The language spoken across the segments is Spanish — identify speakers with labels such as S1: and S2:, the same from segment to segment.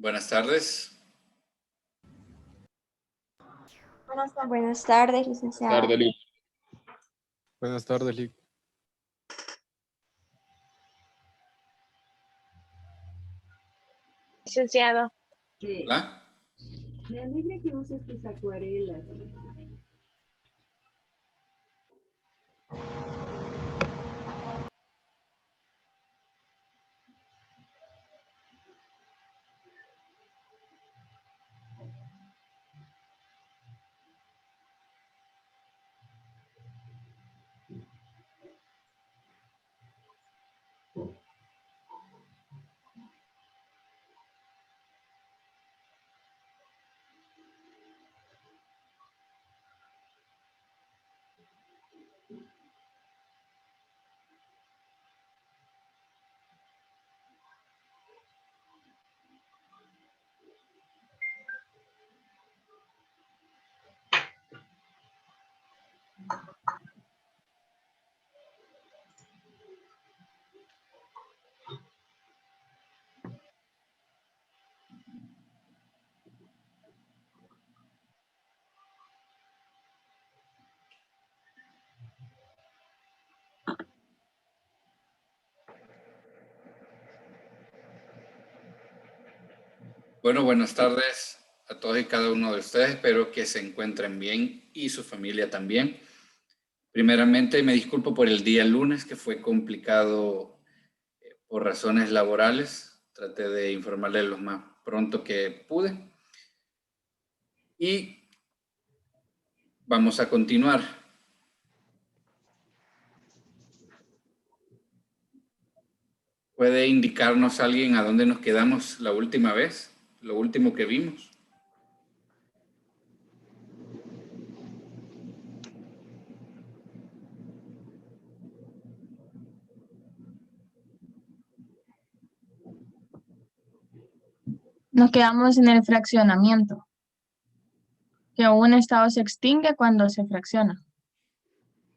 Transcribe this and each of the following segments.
S1: Buenas tardes.
S2: Buenas tardes, licenciado.
S3: Buenas tardes, Lic.
S4: Licenciado.
S1: Hola.
S5: Me alegra que uses tus acuarelas.
S1: Bueno, buenas tardes a todos y cada uno de ustedes. Espero que se encuentren bien y su familia también. Primeramente, me disculpo por el día lunes, que fue complicado por razones laborales. Traté de informarles lo más pronto que pude. Y vamos a continuar. ¿Puede indicarnos alguien a dónde nos quedamos la última vez? Lo último que vimos.
S6: Nos quedamos en el fraccionamiento, que un estado se extingue cuando se fracciona.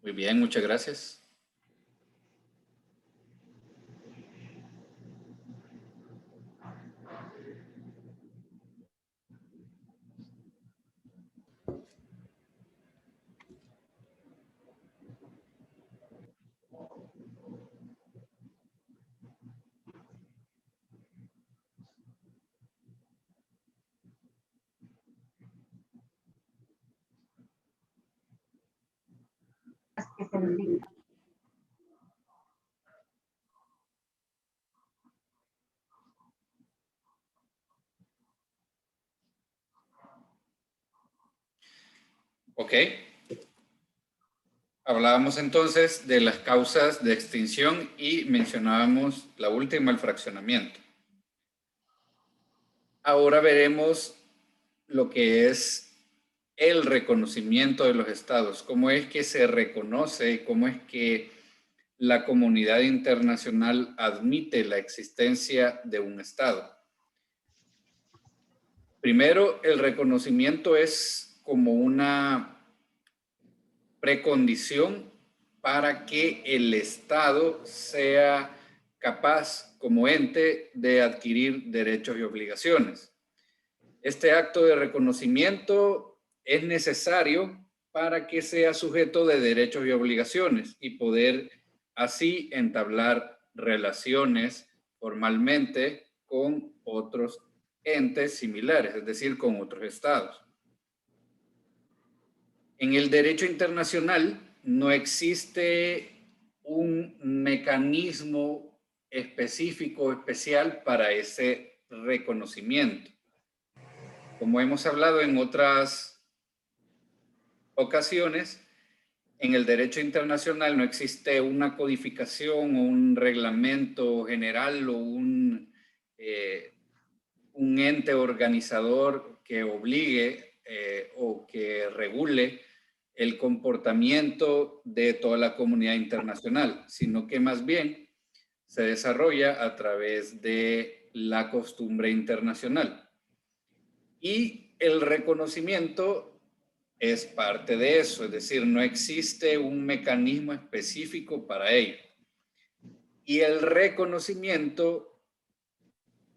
S1: Muy bien, muchas gracias. Ok. Hablábamos entonces de las causas de extinción y mencionábamos la última, el fraccionamiento. Ahora veremos lo que es el reconocimiento de los estados, cómo es que se reconoce y cómo es que la comunidad internacional admite la existencia de un estado. Primero, el reconocimiento es como una precondición para que el Estado sea capaz como ente de adquirir derechos y obligaciones. Este acto de reconocimiento es necesario para que sea sujeto de derechos y obligaciones y poder así entablar relaciones formalmente con otros entes similares, es decir, con otros estados. En el derecho internacional no existe un mecanismo específico, especial para ese reconocimiento. Como hemos hablado en otras ocasiones, en el derecho internacional no existe una codificación o un reglamento general o un un ente organizador que obligue o que regule el comportamiento de toda la comunidad internacional, sino que más bien se desarrolla a través de la costumbre internacional. Y el reconocimiento es parte de eso, es decir, no existe un mecanismo específico para ello. Y el reconocimiento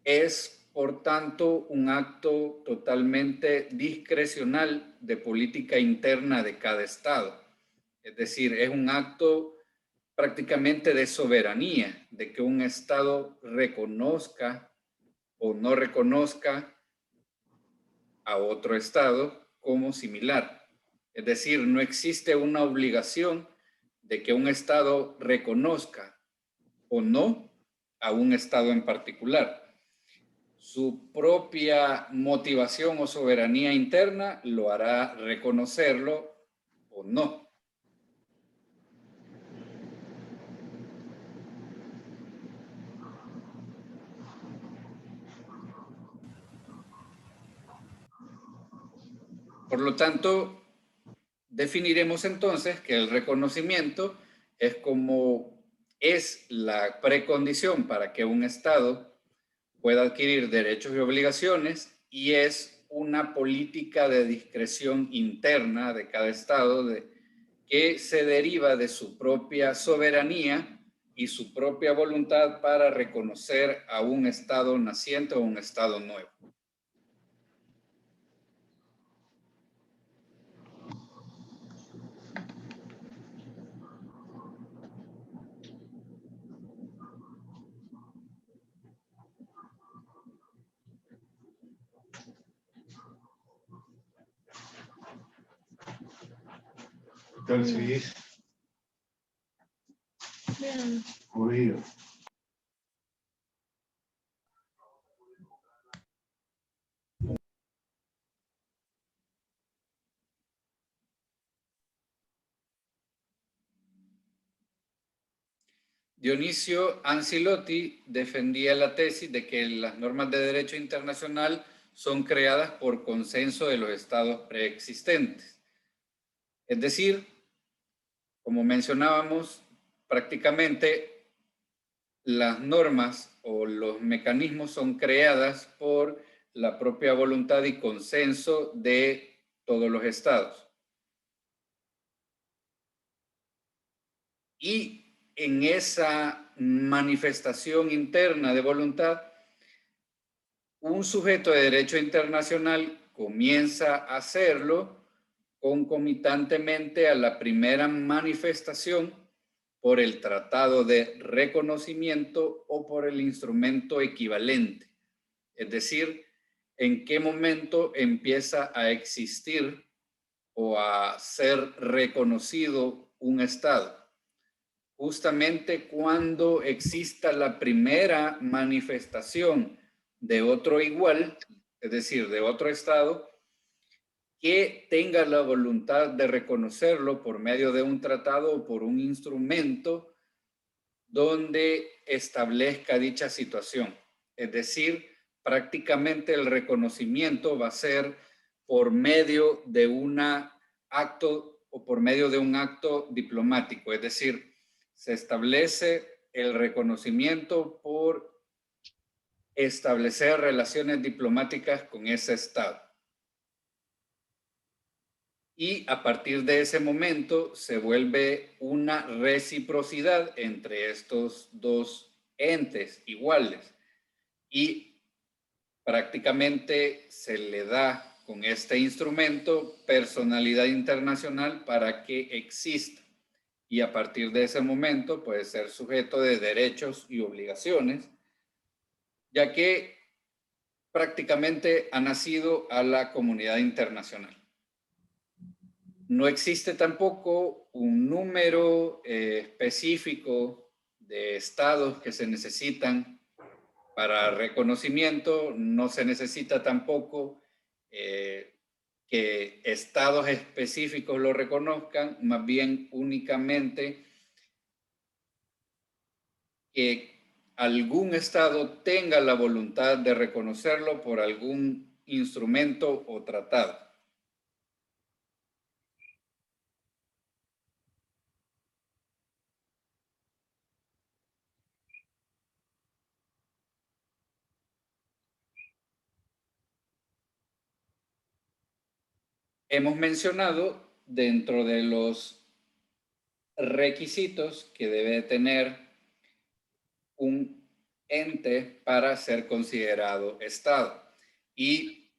S1: es, por tanto, un acto totalmente discrecional de política interna de cada estado. Es decir, es un acto prácticamente de soberanía, de que un estado reconozca o no reconozca a otro estado como similar. Es decir, no existe una obligación de que un estado reconozca o no a un estado en particular. Su propia motivación o soberanía interna lo hará reconocerlo o no. Por lo tanto, definiremos entonces que el reconocimiento es la precondición para que un Estado pueda adquirir derechos y obligaciones, y es una política de discreción interna de cada Estado que se deriva de su propia soberanía y su propia voluntad para reconocer a un Estado naciente o un Estado nuevo.
S4: ¿Qué tal seguís?
S6: Bien.
S4: Oído.
S1: Dionisio Ancilotti defendía la tesis de que las normas de derecho internacional son creadas por consenso de los estados preexistentes. Es decir, como mencionábamos, prácticamente las normas o los mecanismos son creadas por la propia voluntad y consenso de todos los estados. Y en esa manifestación interna de voluntad, un sujeto de derecho internacional comienza a hacerlo concomitantemente a la primera manifestación por el tratado de reconocimiento o por el instrumento equivalente. Es decir, en qué momento empieza a existir o a ser reconocido un Estado. Justamente cuando exista la primera manifestación de otro igual, es decir, de otro Estado, que tenga la voluntad de reconocerlo por medio de un tratado o por un instrumento donde establezca dicha situación. Es decir, prácticamente el reconocimiento va a ser por medio de un acto o por medio de un acto diplomático, es decir, se establece el reconocimiento por establecer relaciones diplomáticas con ese Estado. Y a partir de ese momento se vuelve una reciprocidad entre estos dos entes iguales. Y prácticamente se le da con este instrumento personalidad internacional para que exista. Y a partir de ese momento puede ser sujeto de derechos y obligaciones, ya que prácticamente ha nacido a la comunidad internacional. No existe tampoco un número específico de estados que se necesitan para reconocimiento. No se necesita tampoco que estados específicos lo reconozcan, más bien únicamente que algún estado tenga la voluntad de reconocerlo por algún instrumento o tratado. Hemos mencionado dentro de los requisitos que debe tener un ente para ser considerado Estado. Y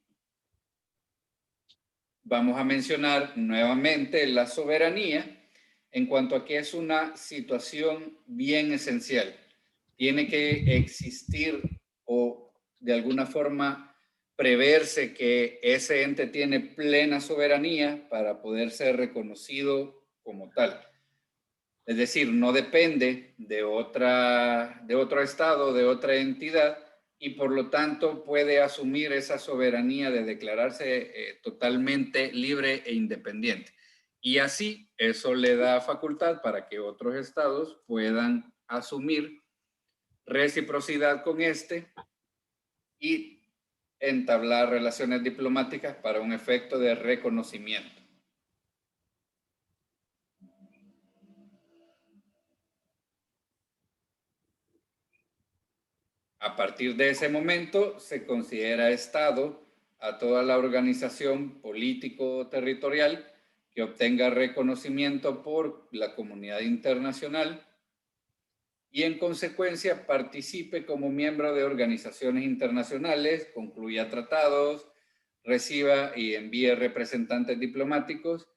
S1: vamos a mencionar nuevamente la soberanía en cuanto a que es una situación bien esencial. Tiene que existir o de alguna forma preverse que ese ente tiene plena soberanía para poder ser reconocido como tal. Es decir, no depende de otro estado, de otra entidad, y por lo tanto puede asumir esa soberanía de declararse totalmente libre e independiente. Y así eso le da facultad para que otros estados puedan asumir reciprocidad con este y entablar relaciones diplomáticas para un efecto de reconocimiento. A partir de ese momento se considera Estado a toda la organización político-territorial que obtenga reconocimiento por la comunidad internacional y en consecuencia participe como miembro de organizaciones internacionales, concluya tratados, reciba y envíe representantes diplomáticos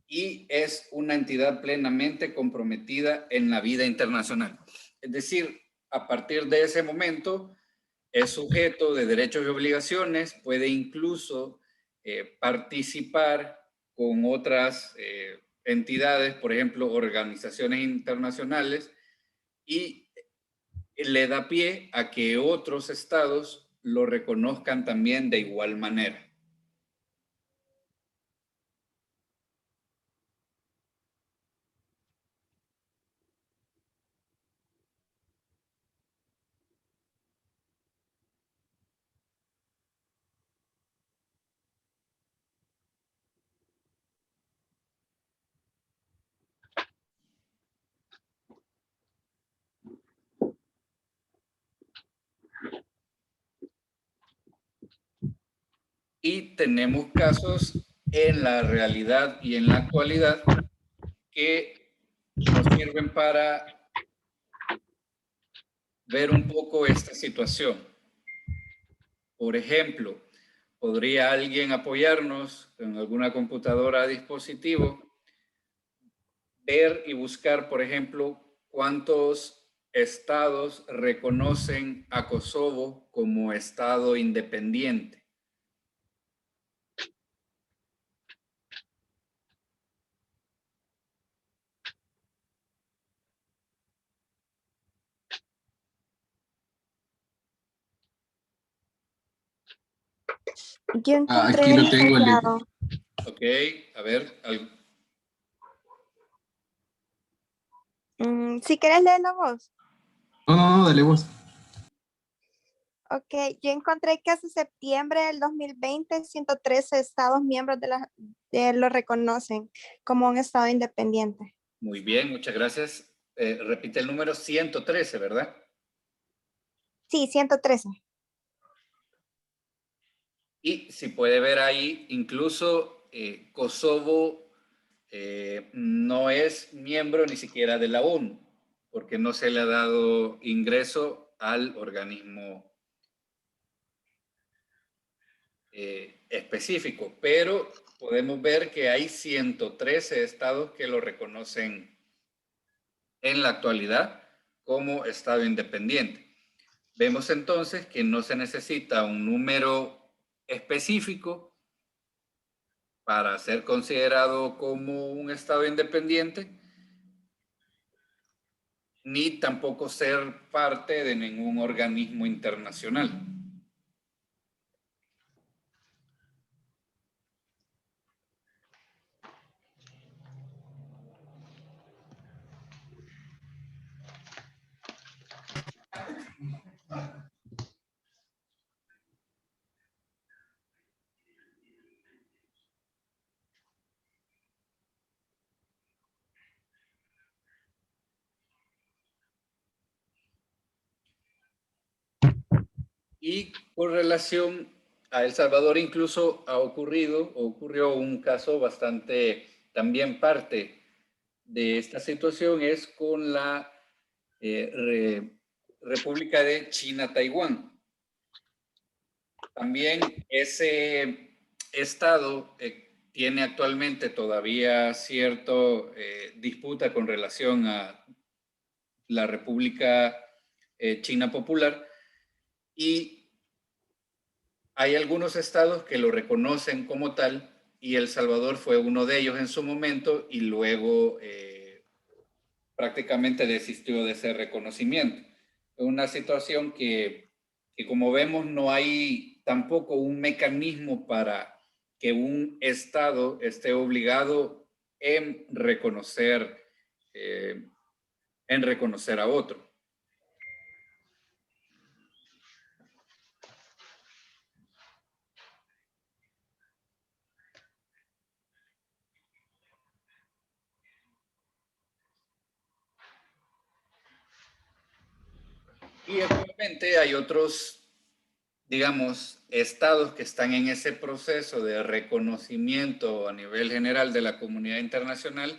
S1: y es una entidad plenamente comprometida en la vida internacional. Es decir, a partir de ese momento es sujeto de derechos y obligaciones, puede incluso participar con otras entidades, por ejemplo, organizaciones internacionales, y le da pie a que otros estados lo reconozcan también de igual manera. Y tenemos casos en la realidad y en la actualidad que nos sirven para ver un poco esta situación. Por ejemplo, ¿podría alguien apoyarnos en alguna computadora a dispositivo? Ver y buscar, por ejemplo, cuántos estados reconocen a Kosovo como estado independiente.
S2: Yo encontré,
S7: Aquí lo tengo,
S2: licenciado.
S1: Ok, a ver.
S2: Si quieres leer la voz.
S7: No, dale vos.
S2: Ok, yo encontré que hace septiembre del 2020, 113 estados miembros lo reconocen como un estado independiente.
S1: Muy bien, muchas gracias. Repite el número 113, ¿verdad?
S2: Sí, 113.
S1: Y si puede ver ahí, incluso Kosovo no es miembro ni siquiera de la ONU, porque no se le ha dado ingreso al organismo específico, pero podemos ver que hay 113 estados que lo reconocen en la actualidad como estado independiente. Vemos entonces que no se necesita un número específico para ser considerado como un estado independiente, ni tampoco ser parte de ningún organismo internacional. Y con relación a El Salvador incluso ocurrió un caso bastante, también parte de esta situación es con la República de China-Taiwán. También ese estado tiene actualmente todavía cierta disputa con relación a la República China Popular, y hay algunos estados que lo reconocen como tal, y El Salvador fue uno de ellos en su momento, y luego prácticamente desistió de ese reconocimiento. Es una situación que como vemos no hay tampoco un mecanismo para que un estado esté obligado en reconocer a otro. Y actualmente hay otros, digamos, estados que están en ese proceso de reconocimiento a nivel general de la comunidad internacional,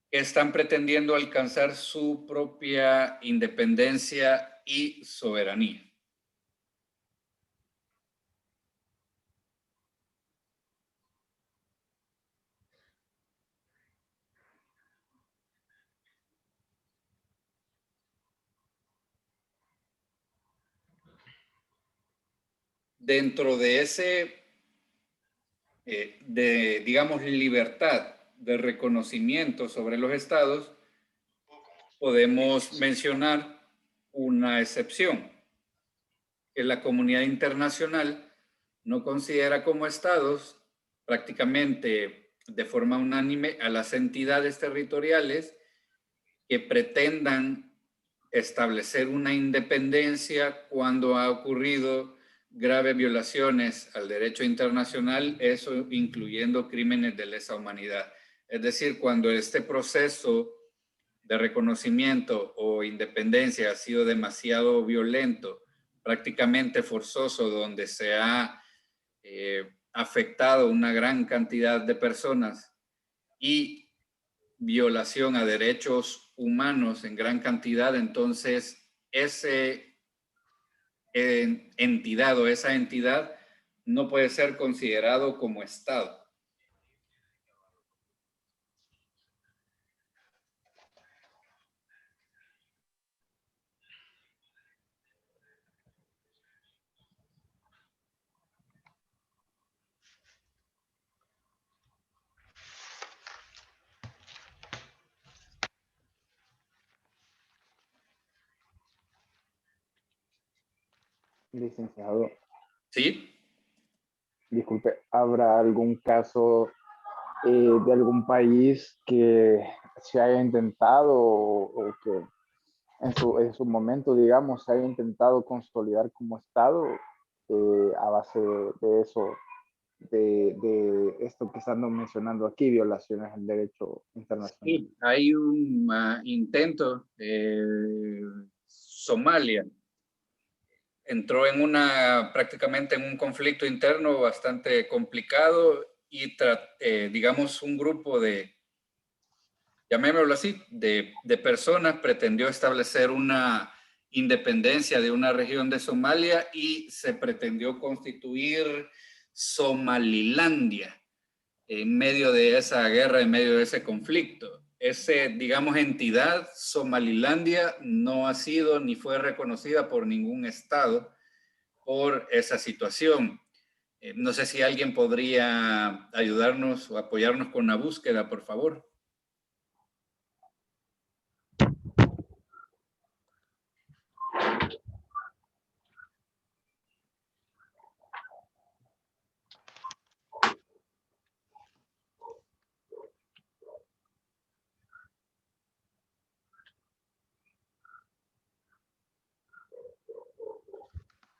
S1: que están pretendiendo alcanzar su propia independencia y soberanía. Dentro de ese, digamos, libertad de reconocimiento sobre los estados, podemos mencionar una excepción, que la comunidad internacional no considera como estados prácticamente de forma unánime a las entidades territoriales que pretendan establecer una independencia cuando ha ocurrido graves violaciones al derecho internacional, eso incluyendo crímenes de lesa humanidad. Es decir, cuando este proceso de reconocimiento o independencia ha sido demasiado violento, prácticamente forzoso, donde se ha afectado una gran cantidad de personas y violación a derechos humanos en gran cantidad, entonces ese entidad o esa entidad no puede ser considerado como Estado.
S8: Licenciado,
S1: ¿Sí?
S8: disculpe, ¿habrá algún caso de algún país que se haya intentado o que en su momento, digamos, se haya intentado consolidar como Estado a base de eso, de esto que estamos mencionando aquí, violaciones al derecho internacional?
S1: Sí, hay un intento. Somalia entró en prácticamente en un conflicto interno bastante complicado y digamos un grupo de, llamémoslo así, de personas pretendió establecer una independencia de una región de Somalia y se pretendió constituir Somalilandia en medio de esa guerra, en medio de ese conflicto. Ese, digamos, entidad, Somalilandia, no ha sido ni fue reconocida por ningún estado por esa situación. No sé si alguien podría ayudarnos o apoyarnos con la búsqueda, por favor.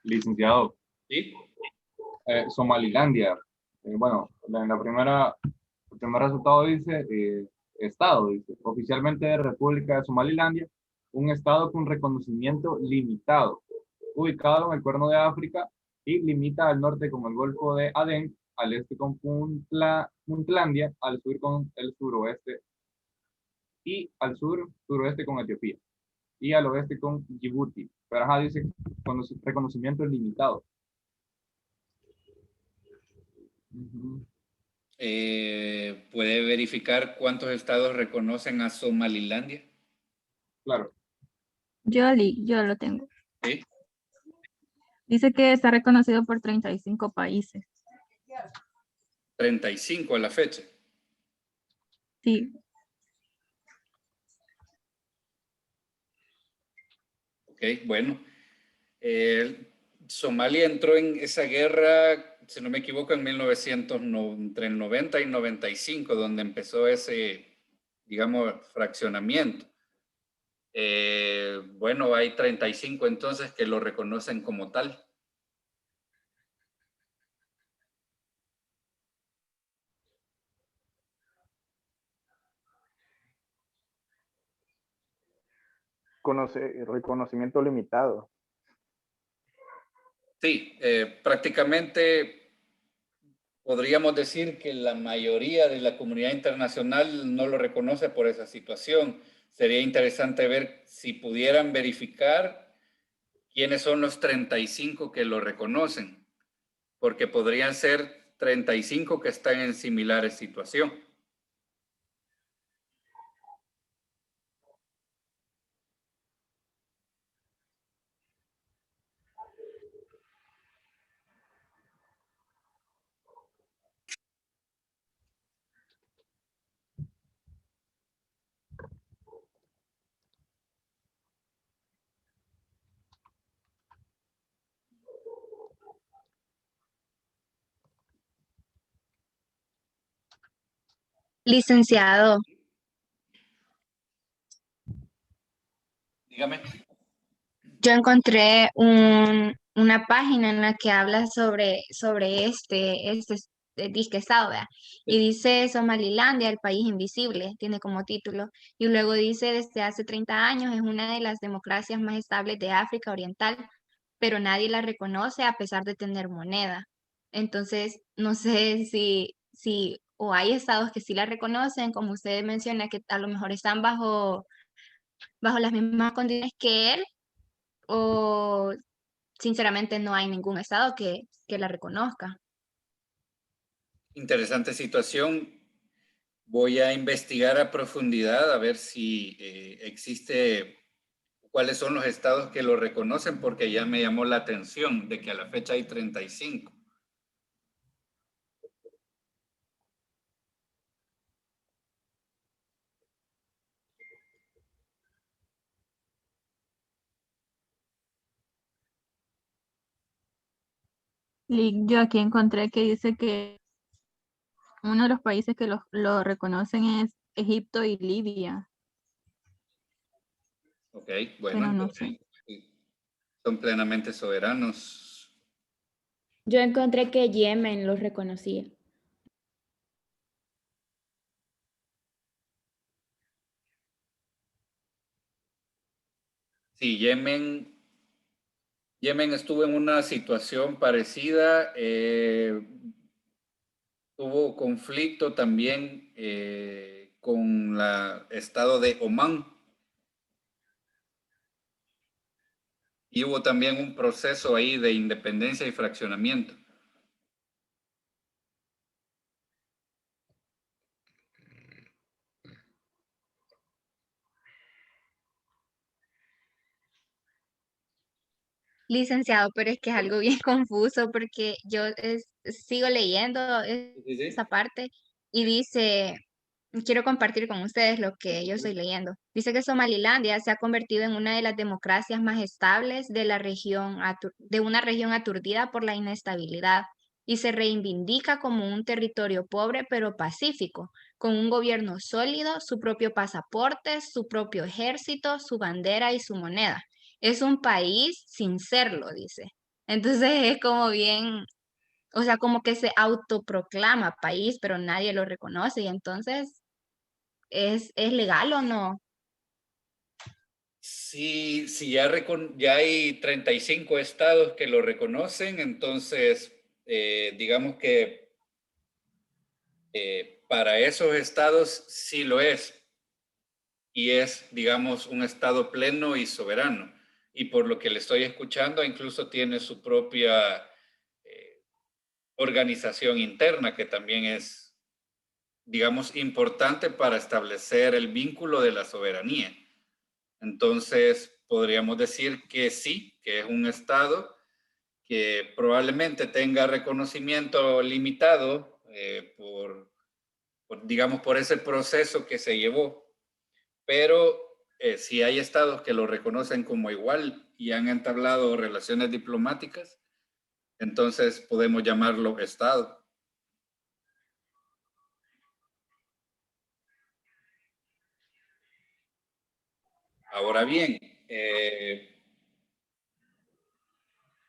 S4: Licenciado,
S1: ¿Sí?
S4: Somalilandia. Bueno, el primer resultado dice Estado, dice oficialmente República de Somalilandia, un Estado con reconocimiento limitado. ubicado en el Cuerno de África y limita al norte con el Golfo de Adén, al este con Puntlandia, al sur con el suroeste y al suroeste con Etiopía y al oeste con Djibouti. Pero ajá, dice reconocimiento limitado. Ujú.
S1: ¿Puede verificar cuántos estados reconocen a Somalilandia?
S4: Claro.
S9: Yo lo tengo.
S1: Sí.
S9: Dice que está reconocido por 35 países.
S1: 35 a la fecha.
S9: Sí.
S1: Ok, bueno. Somalia entró en esa guerra, si no me equivoco, en entre el 90 y 95, donde empezó ese, digamos, fraccionamiento. Bueno, hay 35 entonces que lo reconocen como tal.
S8: Reconocimiento limitado.
S1: Sí, prácticamente podríamos decir que la mayoría de la comunidad internacional no lo reconoce por esa situación. Sería interesante ver si pudieran verificar quiénes son los 35 que lo reconocen, porque podrían ser 35 que están en similares situación.
S2: Licenciado,
S1: Dígame.
S2: yo encontré una página en la que habla sobre este disque estado, ¿verdad? Y dice Somalilandia, el país invisible, tiene como título. Y luego dice, desde hace 30 años es una de las democracias más estables de África Oriental, pero nadie la reconoce a pesar de tener moneda. Entonces, no sé si o hay estados que sí la reconocen, como usted menciona, que a lo mejor están bajo las mismas condiciones que él, o sinceramente no hay ningún estado que la reconozca.
S1: Interesante situación. Voy a investigar a profundidad a ver si existe, cuáles son los estados que lo reconocen, porque ya me llamó la atención de que a la fecha hay 35.
S9: Yo aquí encontré que dice que uno de los países que lo reconocen es Egipto y Libia.
S1: Ok, bueno,
S9: Pero no
S1: entonces son plenamente soberanos.
S10: Yo encontré que Yemen los reconocía.
S1: Sí, Yemen estuvo en una situación parecida. Tuvo conflicto también con el estado de Omán. Y hubo también un proceso ahí de independencia y fraccionamiento.
S2: Licenciado, pero es que es algo bien confuso porque yo sigo leyendo
S1: Sí, sí.
S2: esa parte y dice, quiero compartir con ustedes lo que yo estoy leyendo. Dice que Somalilandia se ha convertido en una de las democracias más estables de la región, de una región aturdida por la inestabilidad y se reivindica como un territorio pobre pero pacífico, con un gobierno sólido, su propio pasaporte, su propio ejército, su bandera y su moneda. Es un país sin serlo, dice. Entonces es como bien, o sea, como que se autoproclama país, pero nadie lo reconoce y entonces ¿es legal o no?
S1: Si ya hay 35 estados que lo reconocen, entonces digamos que para esos estados sí lo es. Y es, digamos, un estado pleno y soberano. Y por lo que le estoy escuchando, incluso tiene su propia organización interna, que también es, digamos, importante para establecer el vínculo de la soberanía. Entonces, podríamos decir que sí, que es un estado que probablemente tenga reconocimiento limitado digamos, por ese proceso que se llevó, pero si hay estados que lo reconocen como igual y han entablado relaciones diplomáticas, entonces podemos llamarlo estado. Ahora bien,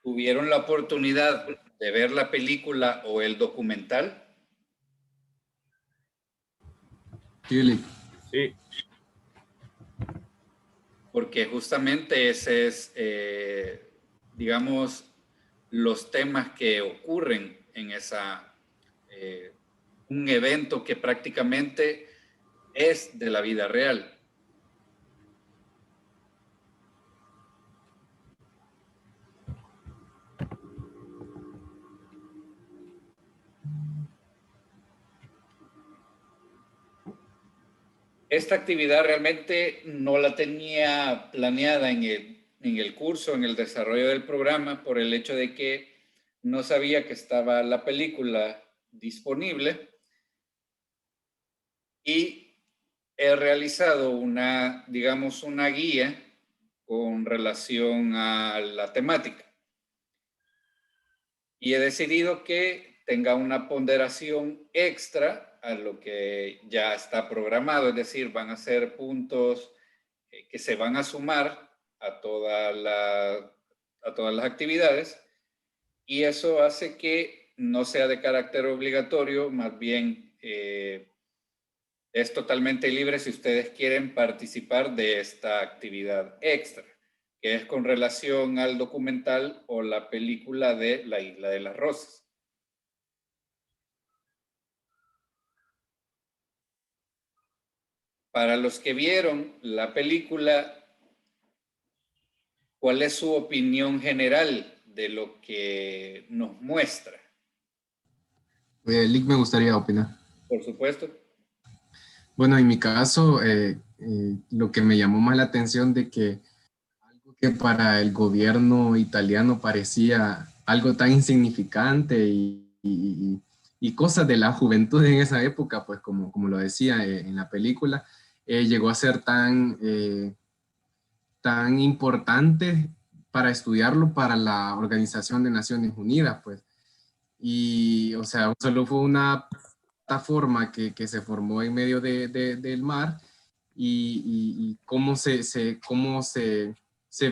S1: ¿tuvieron la oportunidad de ver la película o el documental?
S7: Sí.
S4: Sí.
S1: Porque justamente ese es, digamos, los temas que ocurren en un evento que prácticamente es de la vida real. Esta actividad realmente no la tenía planeada en el curso, en el desarrollo del programa, por el hecho de que no sabía que estaba la película disponible y he realizado digamos, una guía con relación a la temática. Y he decidido que tenga una ponderación extra a lo que ya está programado, es decir, van a ser puntos que se van a sumar a todas las actividades y eso hace que no sea de carácter obligatorio, más bien es totalmente libre si ustedes quieren participar de esta actividad extra, que es con relación al documental o la película de La Isla de las Rosas. Para los que vieron la película, ¿cuál es su opinión general de lo que nos muestra?
S7: Lick, me gustaría opinar.
S1: Por supuesto.
S7: Bueno, en mi caso, lo que me llamó más la atención de que algo que para el gobierno italiano parecía algo tan insignificante y cosas de la juventud en esa época, pues como lo decía en la película, llegó a ser tan importante para estudiarlo para la Organización de Naciones Unidas, pues. Y, o sea, solo fue una plataforma que se formó en medio del mar y cómo se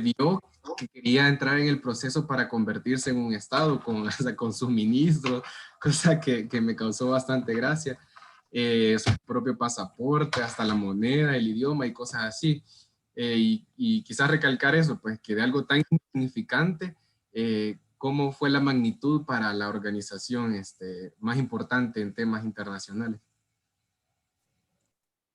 S7: vio que quería entrar en el proceso para convertirse en un estado con, o sea, con sus ministros, cosa que me causó bastante gracia. Su propio pasaporte, hasta la moneda, el idioma y cosas así. Y quizás recalcar eso, pues que de algo tan insignificante, cómo fue la magnitud para la organización más importante en temas internacionales.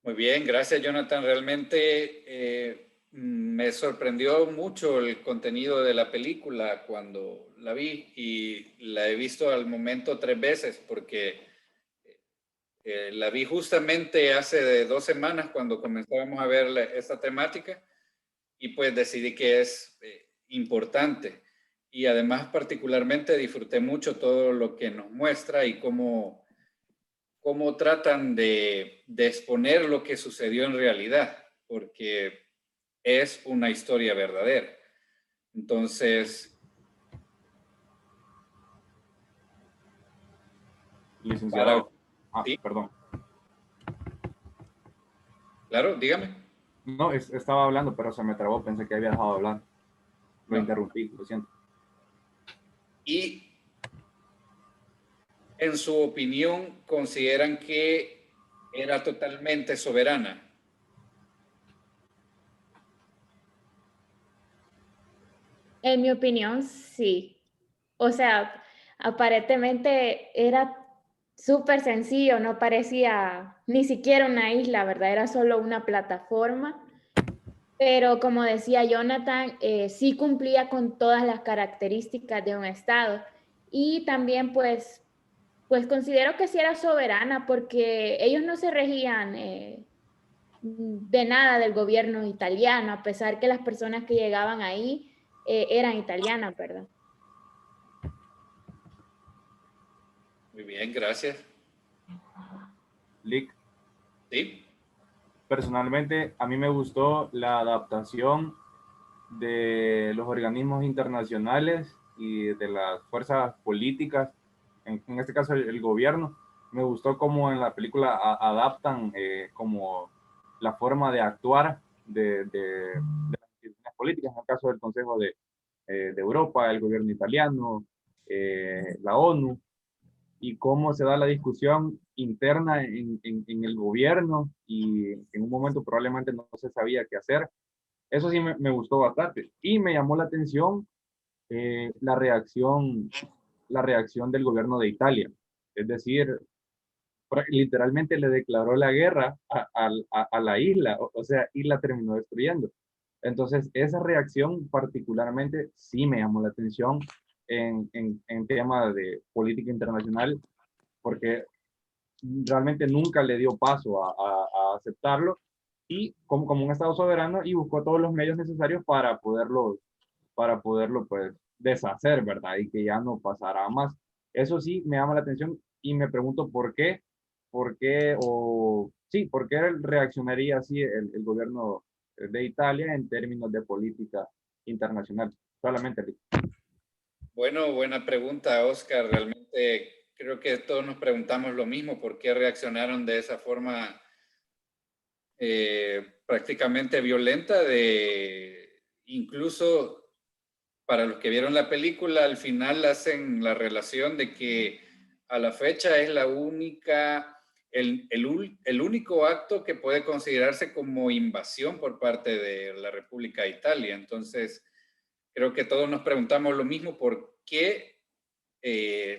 S1: Muy bien, gracias Jonathan. Realmente me sorprendió mucho el contenido de la película cuando la vi y la he visto al momento 3 veces porque la vi justamente hace 2 semanas cuando comenzábamos a ver esta temática y pues decidí que es importante. Y además particularmente disfruté mucho todo lo que nos muestra y cómo tratan de exponer lo que sucedió en realidad, porque es una historia verdadera. Entonces,
S4: Licenciado.
S1: ¿sí?
S4: Perdón.
S1: Claro, dígame.
S4: No, estaba hablando, pero se me trabó. Pensé que había dejado de hablar. Lo interrumpí, lo siento.
S1: Y en su opinión, ¿consideran que era totalmente soberana?
S10: En mi opinión, sí. O sea, aparentemente era súper sencillo, no parecía ni siquiera una isla, ¿verdad? Era solo una plataforma. Pero como decía Jonathan, sí cumplía con todas las características de un estado. Y también pues considero que sí era soberana porque ellos no se regían de nada del gobierno italiano, a pesar que las personas que llegaban ahí eran italianas, ¿verdad?
S1: Muy bien, gracias.
S4: Lick.
S1: Sí.
S4: Personalmente, a mí me gustó la adaptación de los organismos internacionales y de las fuerzas políticas, en este caso el gobierno. Me gustó cómo en la película adaptan como la forma de actuar de las instituciones políticas, en el caso del Consejo de Europa, el gobierno italiano, la ONU, y cómo se da la discusión interna en el gobierno y en un momento probablemente no se sabía qué hacer. Eso sí me gustó bastante y me llamó la atención la reacción del gobierno de Italia. Es decir, literalmente le declaró la guerra a la isla, o sea, y la terminó destruyendo. Entonces, esa reacción particularmente sí me llamó la atención en tema de política internacional, porque realmente nunca le dio paso a aceptarlo y como un Estado soberano y buscó todos los medios necesarios para poderlo pues deshacer, ¿verdad? Y que ya no pasara más. Eso sí me llama la atención y me pregunto por qué, o sí, por qué reaccionaría así el gobierno de Italia en términos de política internacional. Solamente.
S1: Bueno, buena pregunta, Oscar. Realmente creo que todos nos preguntamos lo mismo, ¿por qué reaccionaron de esa forma prácticamente violenta? Incluso para los que vieron la película, al final hacen la relación de que a la fecha es la única, el único acto que puede considerarse como invasión por parte de la República de Italia. Entonces, creo que todos nos preguntamos lo mismo, ¿por qué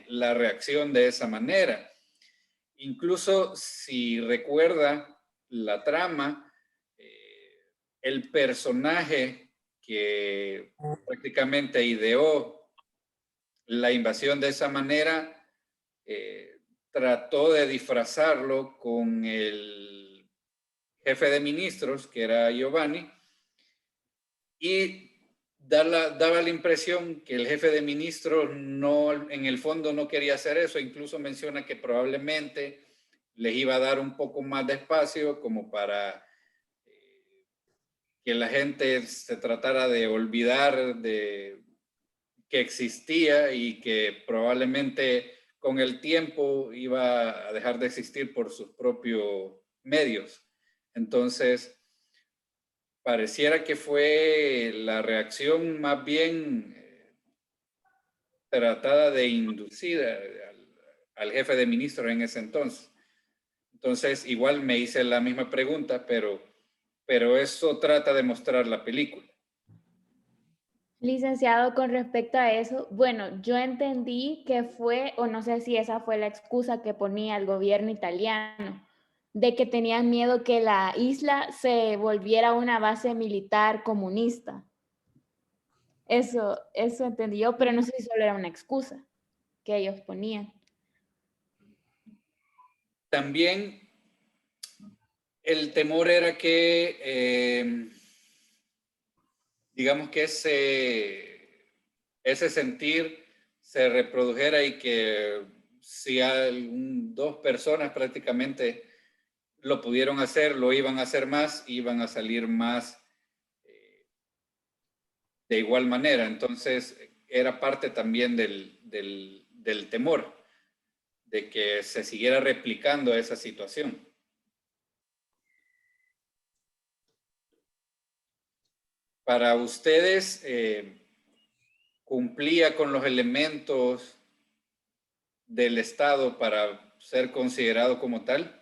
S1: la reacción de esa manera? Incluso si recuerda la trama, el personaje que prácticamente ideó la invasión de esa manera, trató de disfrazarlo con el jefe de ministros, que era Giovanni, y daba la impresión que el jefe de ministros no, en el fondo no quería hacer eso. Incluso menciona que probablemente les iba a dar un poco más de espacio como para que la gente se tratara de olvidar de que existía y que probablemente con el tiempo iba a dejar de existir por sus propios medios. Entonces, pareciera que fue la reacción más bien tratada de inducir al jefe de ministros en ese entonces. Entonces, igual me hice la misma pregunta, pero eso trata de mostrar la película.
S10: Licenciado, con respecto a eso, bueno, yo entendí que fue, o no sé si esa fue la excusa que ponía el gobierno italiano, de que tenían miedo que la isla se volviera una base militar comunista. Eso entendí yo, pero no sé si solo era una excusa que ellos ponían.
S1: También el temor era que, digamos que ese sentir se reprodujera y que si dos personas prácticamente lo pudieron hacer, lo iban a hacer más, iban a salir más de igual manera. Entonces era parte también del temor de que se siguiera replicando esa situación. Para ustedes, ¿cumplía con los elementos del Estado para ser considerado como tal?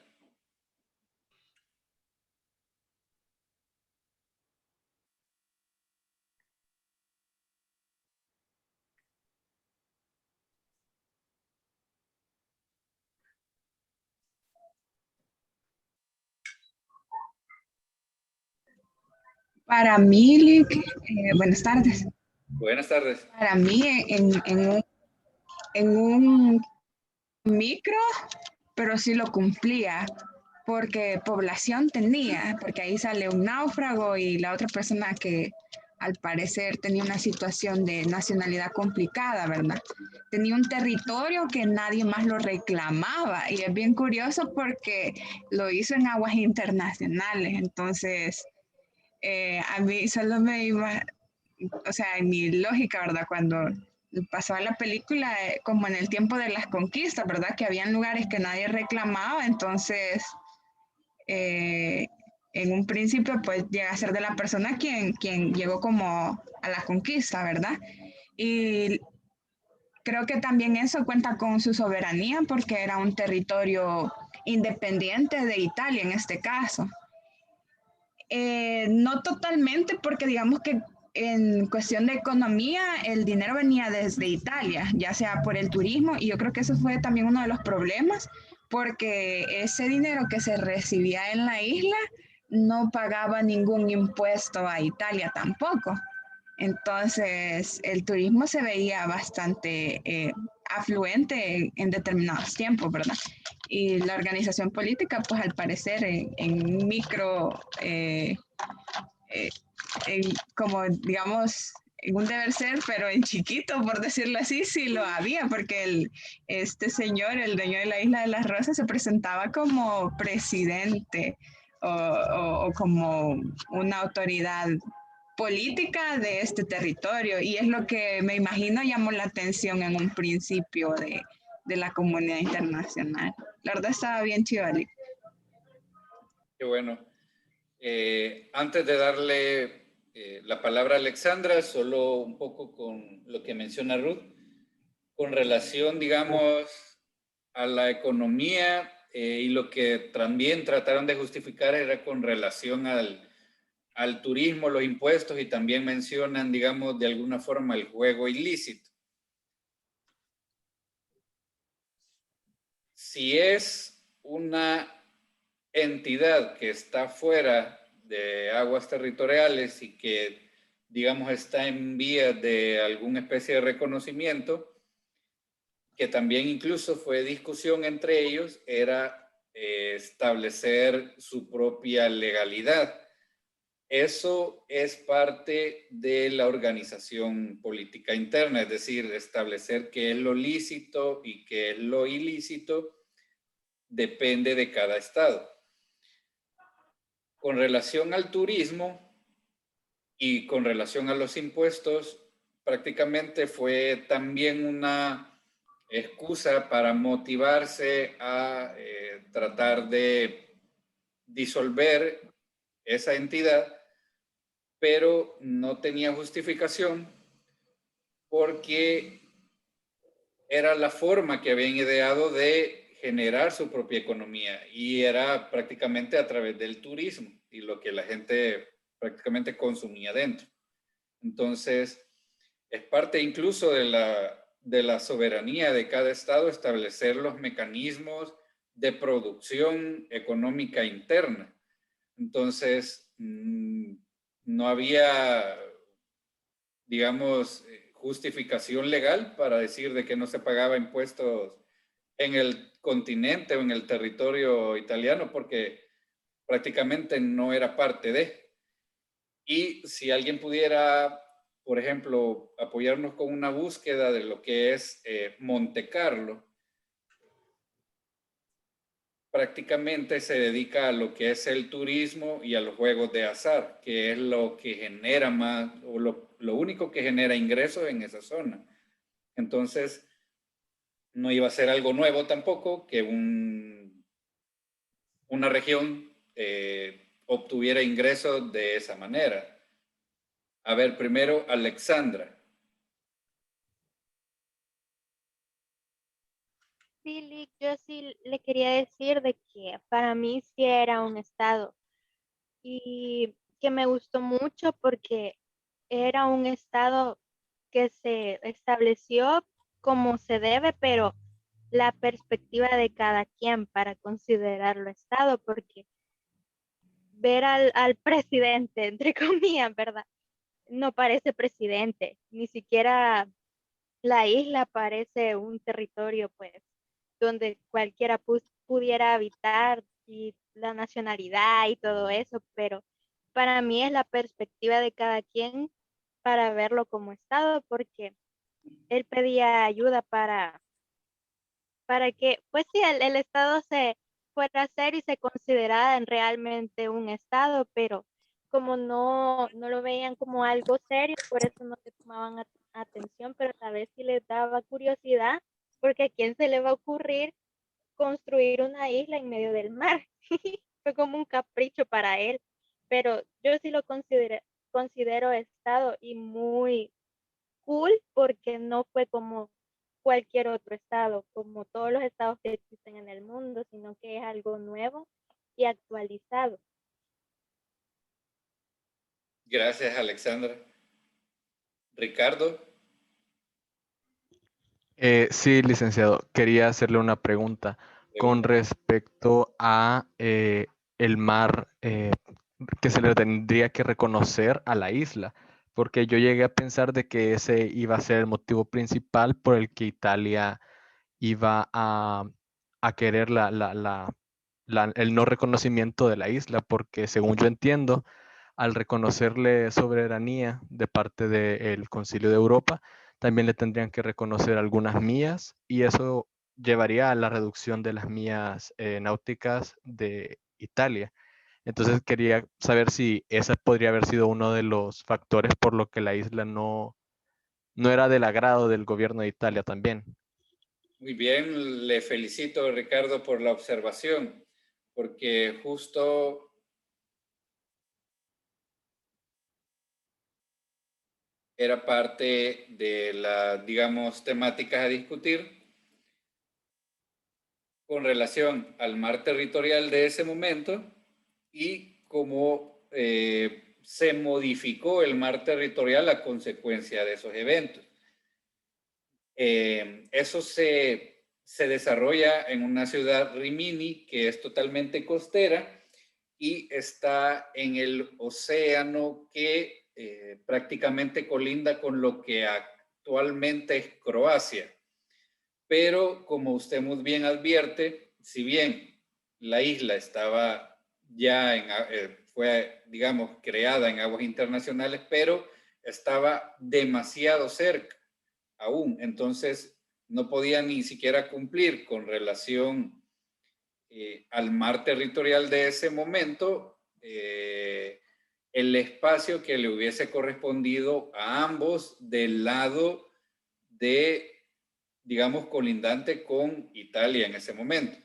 S11: Para mí, Lick, buenas tardes.
S1: Buenas tardes.
S11: Para mí, en un micro, pero sí lo cumplía, porque población tenía, porque ahí sale un náufrago y la otra persona que al parecer tenía una situación de nacionalidad complicada, ¿verdad? Tenía un territorio que nadie más lo reclamaba y es bien curioso porque lo hizo en aguas internacionales, entonces a mí solo me iba, o sea, en mi lógica, ¿verdad? Cuando pasaba la película, como en el tiempo de las conquistas, ¿verdad? Que habían lugares que nadie reclamaba, entonces eh, en un principio pues llega a ser de la persona quien llegó como a la conquista, ¿verdad? Y creo que también eso cuenta con su soberanía porque era un territorio independiente de Italia en este caso. No totalmente, porque digamos que en cuestión de economía, el dinero venía desde Italia, ya sea por el turismo, y yo creo que eso fue también uno de los problemas, porque ese dinero que se recibía en la isla no pagaba ningún impuesto a Italia tampoco. Entonces, el turismo se veía bastante afluente en determinados tiempos, ¿verdad? Y la organización política, pues al parecer en micro, eh, como digamos, en un deber ser, pero en chiquito, por decirlo así, sí lo había, porque este señor, el dueño de la Isla de las Rosas, se presentaba como presidente o como una autoridad política de este territorio y es lo que me imagino llamó la atención en un principio de la comunidad internacional. La verdad estaba bien chivali.
S1: Qué bueno. Antes de darle la palabra a Alexandra, solo un poco con lo que menciona Ruth, con relación, digamos, a la economía y lo que también trataron de justificar era con relación al turismo, los impuestos y también mencionan, digamos, de alguna forma el juego ilícito. Si es una entidad que está fuera de aguas territoriales y que, digamos, está en vías de alguna especie de reconocimiento, que también incluso fue discusión entre ellos, era establecer su propia legalidad. Eso es parte de la organización política interna, es decir, establecer qué es lo lícito y qué es lo ilícito depende de cada estado. Con relación al turismo y con relación a los impuestos, prácticamente fue también una excusa para motivarse a tratar de disolver esa entidad, pero no tenía justificación porque era la forma que habían ideado de generar su propia economía y era prácticamente a través del turismo y lo que la gente prácticamente consumía dentro. Entonces, es parte incluso de la soberanía de cada estado establecer los mecanismos de producción económica interna. Entonces, no había, digamos, justificación legal para decir de que no se pagaba impuestos en el continente o en el territorio italiano porque prácticamente no era parte de. Y si alguien pudiera, por ejemplo, apoyarnos con una búsqueda de lo que es Monte Carlo, prácticamente se dedica a lo que es el turismo y a los juegos de azar, que es lo que genera más, o lo único que genera ingresos en esa zona. Entonces, no iba a ser algo nuevo tampoco que una región obtuviera ingresos de esa manera. A ver, primero, Alexandra.
S12: Sí, Lick, yo sí le quería decir de que para mí sí era un estado y que me gustó mucho porque era un estado que se estableció como se debe, pero la perspectiva de cada quien para considerarlo estado, porque ver al presidente, entre comillas, ¿verdad? No parece presidente, ni siquiera la isla parece un territorio, pues, donde cualquiera pudiera habitar y la nacionalidad y todo eso, pero para mí es la perspectiva de cada quien para verlo como Estado, porque él pedía ayuda para que, pues sí, el Estado se fuera serio y se considerara realmente un Estado, pero como no lo veían como algo serio, por eso no le tomaban atención, pero a la vez sí les daba curiosidad, porque a quién se le va a ocurrir construir una isla en medio del mar. Fue como un capricho para él, pero yo sí lo considero Estado y muy cool porque no fue como cualquier otro estado, como todos los estados que existen en el mundo, sino que es algo nuevo y actualizado.
S1: Gracias, Alexandra. Ricardo.
S3: Sí, licenciado, quería hacerle una pregunta con respecto a el mar que se le tendría que reconocer a la isla, porque yo llegué a pensar de que ese iba a ser el motivo principal por el que Italia iba a querer el no reconocimiento de la isla, porque según yo entiendo, al reconocerle soberanía de parte del Concilio de Europa, también le tendrían que reconocer algunas millas y eso llevaría a la reducción de las millas náuticas de Italia. Entonces quería saber si ese podría haber sido uno de los factores por lo que la isla no era del agrado del gobierno de Italia también.
S1: Muy bien, le felicito, Ricardo, por la observación, porque justo era parte de las, digamos, temáticas a discutir con relación al mar territorial de ese momento y cómo se modificó el mar territorial a consecuencia de esos eventos. Eso se desarrolla en una ciudad Rimini que es totalmente costera y está en el océano que prácticamente colinda con lo que actualmente es Croacia. Pero como usted muy bien advierte, si bien la isla estaba ya fue, digamos, creada en aguas internacionales, pero estaba demasiado cerca aún. Entonces, no podía ni siquiera cumplir con relación al mar territorial de ese momento el espacio que le hubiese correspondido a ambos del lado de, digamos, colindante con Italia en ese momento.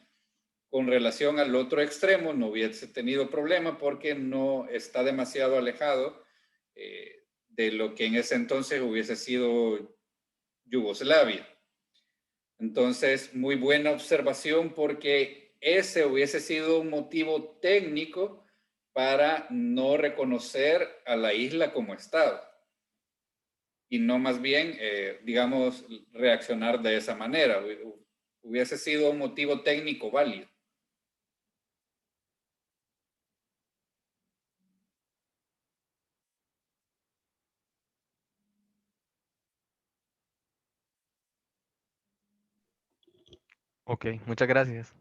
S1: Con relación al otro extremo no hubiese tenido problema porque no está demasiado alejado de lo que en ese entonces hubiese sido Yugoslavia. Entonces, muy buena observación porque ese hubiese sido un motivo técnico para no reconocer a la isla como Estado y no más bien, digamos, reaccionar de esa manera. Hubiese sido un motivo técnico válido.
S3: Ok, muchas gracias.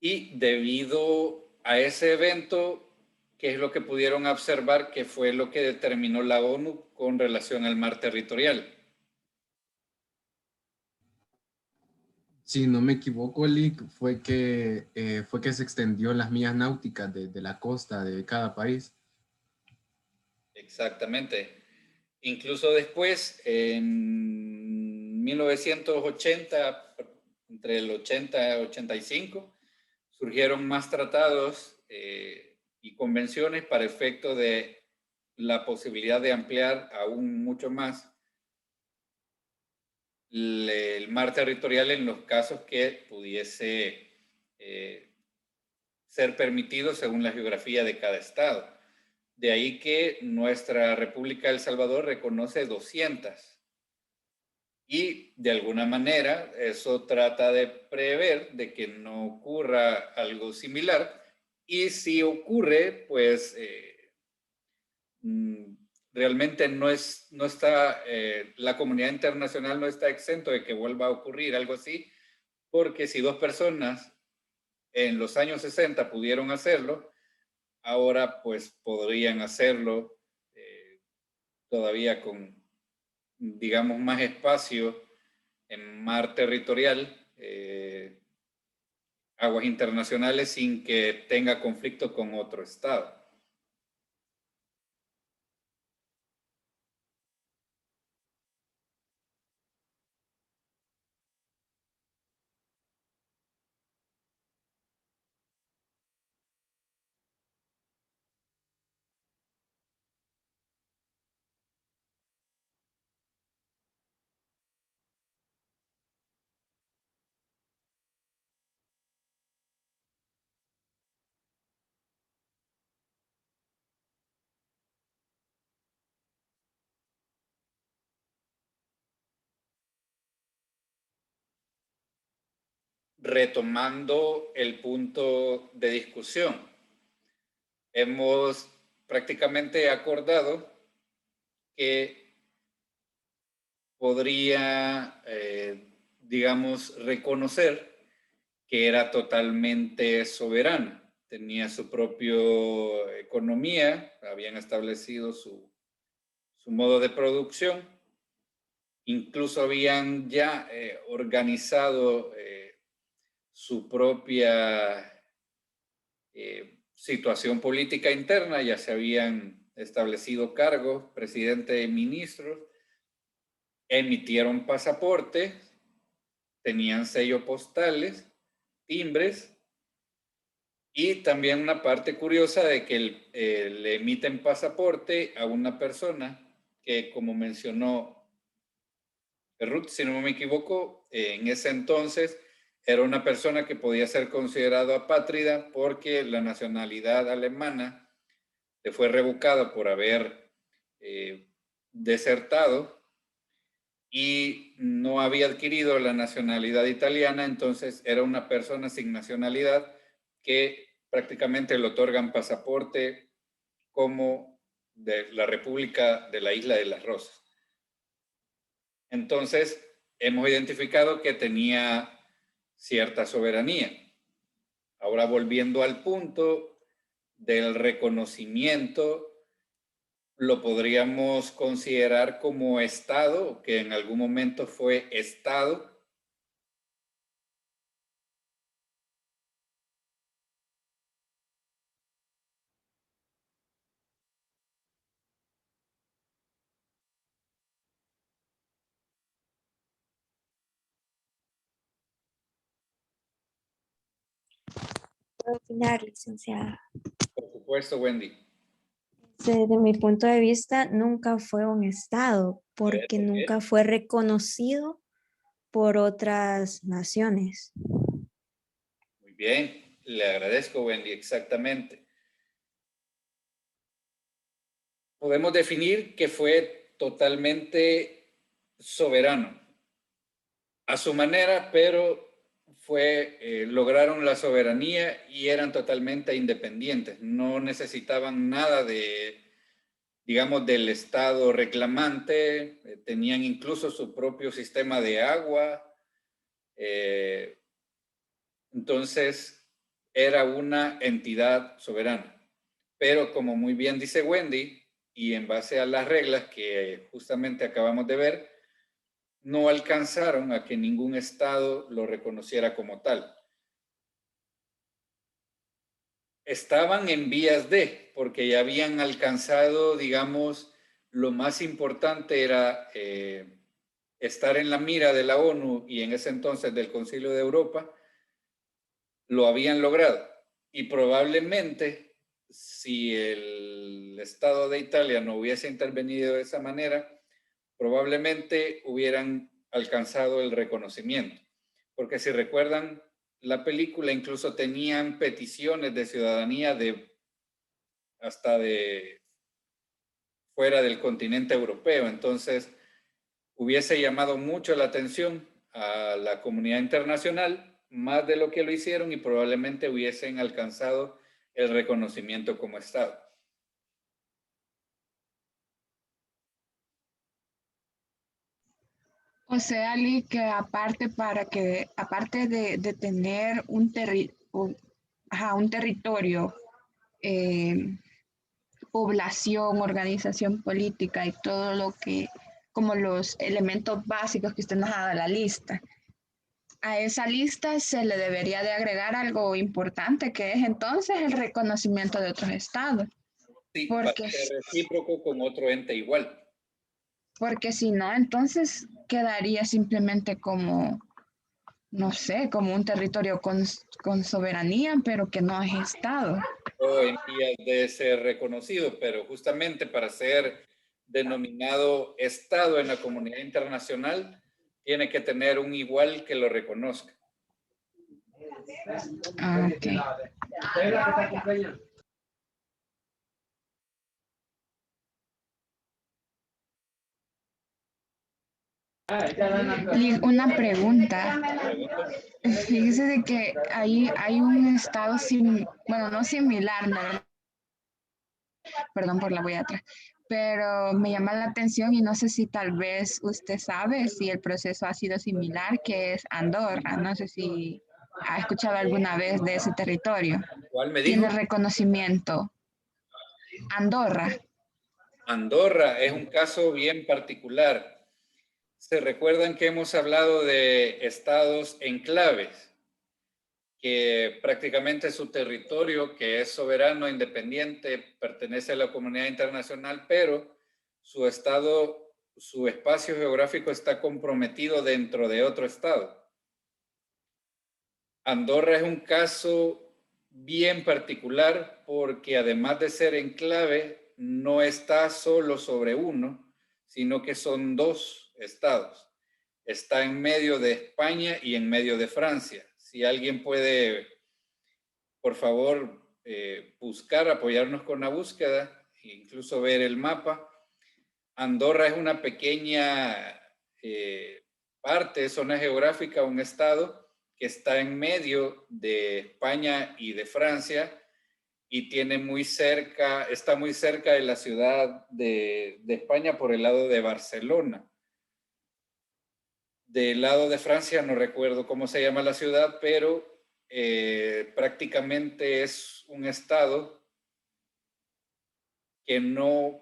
S1: Y debido a ese evento, ¿qué es lo que pudieron observar que fue lo que determinó la ONU con relación al mar territorial?
S7: Si no me equivoco, Lick, fue que se extendió las millas náuticas de la costa de cada país.
S1: Exactamente. Incluso después, en 1980, entre el 80 y 85, surgieron más tratados y convenciones para efecto de la posibilidad de ampliar aún mucho más el mar territorial en los casos que pudiese ser permitido según la geografía de cada estado. De ahí que nuestra República de El Salvador reconoce 200. Y de alguna manera eso trata de prever de que no ocurra algo similar. Y si ocurre, pues realmente no está, la comunidad internacional no está exento de que vuelva a ocurrir algo así, porque si 2 personas en los años 60 pudieron hacerlo, ahora pues podrían hacerlo todavía con, digamos, más espacio en mar territorial, aguas internacionales, sin que tenga conflicto con otro estado. Retomando el punto de discusión, hemos prácticamente acordado que podría, digamos, reconocer que era totalmente soberano. Tenía su propia economía, habían establecido su modo de producción, incluso habían ya organizado su propia situación política interna, ya se habían establecido cargos, presidente y ministros, emitieron pasaportes, tenían sellos postales, timbres, y también una parte curiosa de que le emiten pasaporte a una persona que, como mencionó Ruth, si no me equivoco, en ese entonces era una persona que podía ser considerada apátrida porque la nacionalidad alemana le fue revocada por haber desertado y no había adquirido la nacionalidad italiana, entonces era una persona sin nacionalidad que prácticamente le otorgan pasaporte como de la República de la Isla de las Rosas. Entonces, hemos identificado que tenía cierta soberanía. Ahora, volviendo al punto del reconocimiento, lo podríamos considerar como Estado, que en algún momento fue Estado.
S13: ¿Puedo opinar, licenciada?
S1: Por supuesto, Wendy.
S13: Desde mi punto de vista, nunca fue un estado porque nunca fue reconocido por otras naciones.
S1: Muy bien, le agradezco, Wendy, exactamente. Podemos definir que fue totalmente soberano a su manera, pero lograron la soberanía y eran totalmente independientes. No necesitaban nada de, digamos, del Estado reclamante. Tenían incluso su propio sistema de agua. Entonces, era una entidad soberana. Pero como muy bien dice Wendy, y en base a las reglas que justamente acabamos de ver, no alcanzaron a que ningún estado lo reconociera como tal. Estaban en vías de, porque ya habían alcanzado, digamos, lo más importante era estar en la mira de la ONU y en ese entonces del Concilio de Europa, lo habían logrado. Y probablemente, si el Estado de Italia no hubiese intervenido de esa manera, probablemente hubieran alcanzado el reconocimiento. Porque si recuerdan, la película incluso tenían peticiones de ciudadanía hasta de fuera del continente europeo. Entonces, hubiese llamado mucho la atención a la comunidad internacional, más de lo que lo hicieron, y probablemente hubiesen alcanzado el reconocimiento como Estado.
S11: O sea, Ali, que aparte de tener un territorio, población, organización política y todo lo que, como los elementos básicos que usted nos ha dado la lista, a esa lista se le debería de agregar algo importante, que es entonces el reconocimiento de otros estados.
S1: Sí, para ser recíproco con otro ente igual.
S11: Porque si no, entonces quedaría simplemente como, no sé, como un territorio con soberanía, pero que no es estado.
S1: O en vías de ser reconocido, pero justamente para ser denominado Estado en la comunidad internacional, tiene que tener un igual que lo reconozca.
S11: Ah, ok. Una pregunta. Fíjese de que hay un estado, bueno, no similar, no, perdón por la voy atrás, pero me llama la atención y no sé si tal vez usted sabe si el proceso ha sido similar, que es Andorra. No sé si ha escuchado alguna vez de ese territorio.
S1: ¿Cuál me dijo?
S11: Tiene reconocimiento. Andorra.
S1: Andorra es un caso bien particular. ¿Se recuerdan que hemos hablado de estados enclaves? Que prácticamente su territorio, que es soberano, independiente, pertenece a la comunidad internacional, pero su estado, su espacio geográfico está comprometido dentro de otro estado. Andorra es un caso bien particular porque además de ser enclave, no está solo sobre uno, sino que son dos estados. Está en medio de España y en medio de Francia. Si alguien puede, por favor, buscar, apoyarnos con la búsqueda, e incluso ver el mapa. Andorra es una pequeña parte, zona geográfica, un estado que está en medio de España y de Francia y tiene está muy cerca de la ciudad de España por el lado de Barcelona. Del lado de Francia no recuerdo cómo se llama la ciudad, pero prácticamente es un estado que no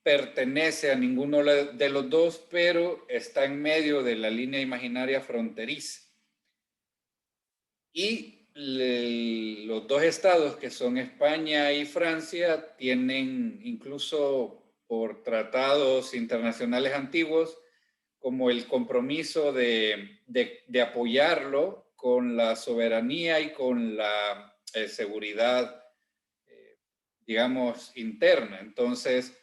S1: pertenece a ninguno de los dos, pero está en medio de la línea imaginaria fronteriza. Y los dos estados, que son España y Francia, tienen incluso por tratados internacionales antiguos como el compromiso de apoyarlo con la soberanía y con la seguridad, digamos, interna. Entonces,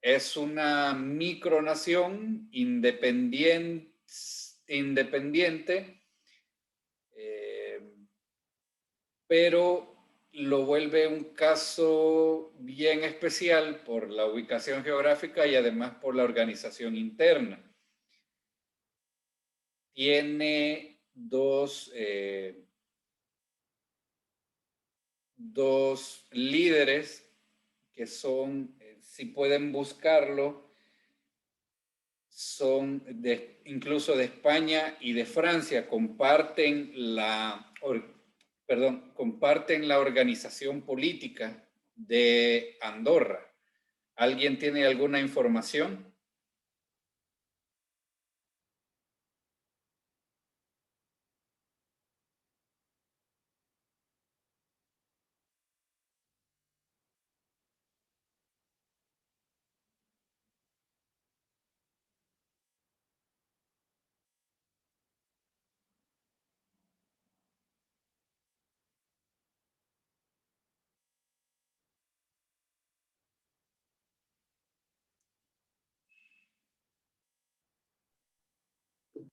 S1: es una micronación independiente, pero lo vuelve un caso bien especial por la ubicación geográfica y además por la organización interna. Tiene dos líderes que son, si pueden buscarlo, son incluso de España y de Francia, comparten comparten la organización política de Andorra. ¿Alguien tiene alguna información?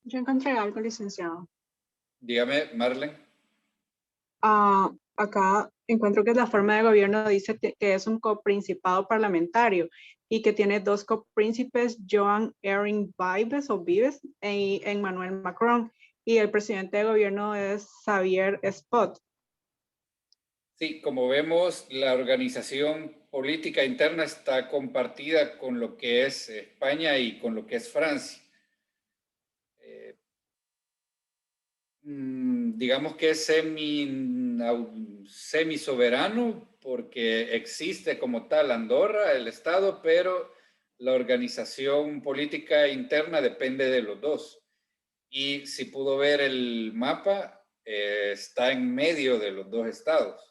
S14: Yo encontré algo, licenciado.
S1: Dígame, Marlene.
S14: Acá encuentro que la forma de gobierno dice que es un coprincipado parlamentario y que tiene dos copríncipes, Joan Erin Vives o Vives e Emmanuel Macron, y el presidente de gobierno es Xavier Espot.
S1: Sí, como vemos, la organización política interna está compartida con lo que es España y con lo que es Francia. Digamos que es semi soberano porque existe como tal Andorra, el Estado, pero la organización política interna depende de los dos. Y si pudo ver el mapa, está en medio de los dos estados.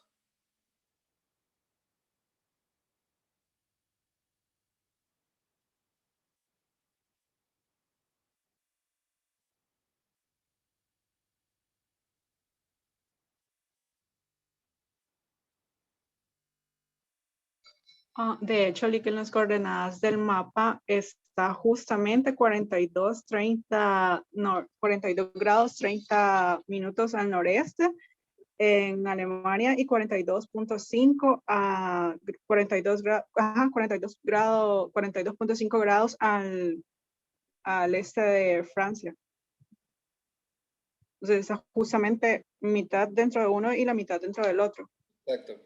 S14: De hecho, aquí en las coordenadas del mapa está justamente 42 grados 30 minutos al noreste en Alemania y 42.5 a 42.5 grados al este de Francia. Entonces está justamente mitad dentro de uno y la mitad dentro del otro.
S1: Exacto.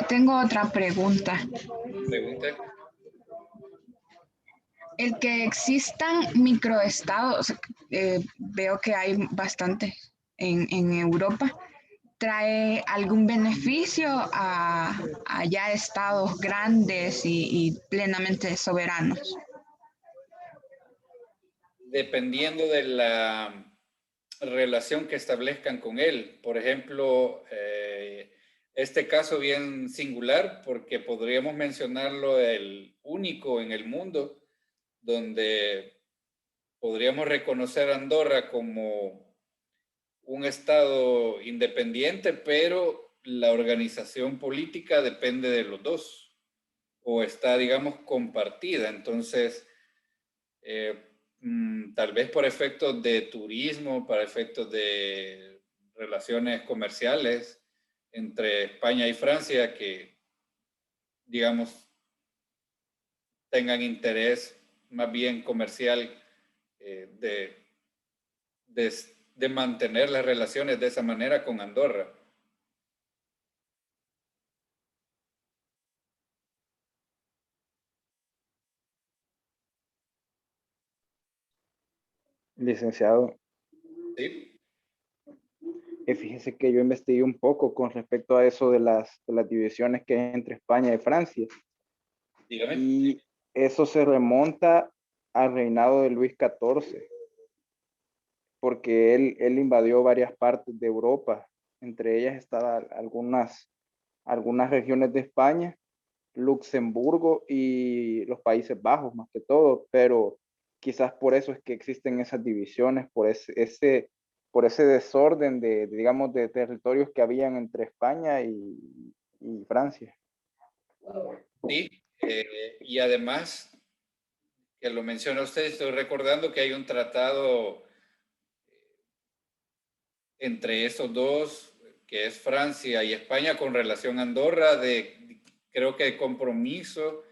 S11: Tengo otra pregunta.
S1: Pregunte.
S11: El que existan microestados, veo que hay bastante en Europa, ¿trae algún beneficio a ya estados grandes y plenamente soberanos?
S1: Dependiendo de la relación que establezcan con él. Por ejemplo, este caso bien singular, porque podríamos mencionarlo el único en el mundo donde podríamos reconocer a Andorra como un estado independiente, pero la organización política depende de los dos o está, digamos, compartida. Entonces, tal vez por efectos de turismo, para efectos de relaciones comerciales entre España y Francia que, digamos, tengan interés más bien comercial de mantener las relaciones de esa manera con Andorra.
S8: Licenciado.
S1: Sí.
S8: Fíjese que yo investigué un poco con respecto a eso de las divisiones que hay entre España y Francia.
S1: Dígame.
S8: Y eso se remonta al reinado de Luis XIV, porque él invadió varias partes de Europa, entre ellas estaban algunas regiones de España, Luxemburgo y los Países Bajos más que todo, pero quizás por eso es que existen esas divisiones, por ese desorden digamos, de territorios que habían entre España y Francia.
S1: Sí, y además, que lo menciona usted, estoy recordando que hay un tratado entre esos dos, que es Francia y España, con relación a Andorra, creo que compromiso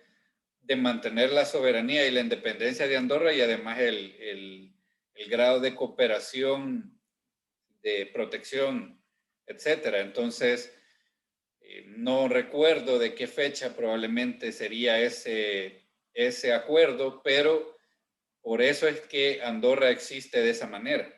S1: de mantener la soberanía y la independencia de Andorra y además el grado de cooperación, de protección, etcétera. Entonces, no recuerdo de qué fecha probablemente sería ese acuerdo, pero por eso es que Andorra existe de esa manera.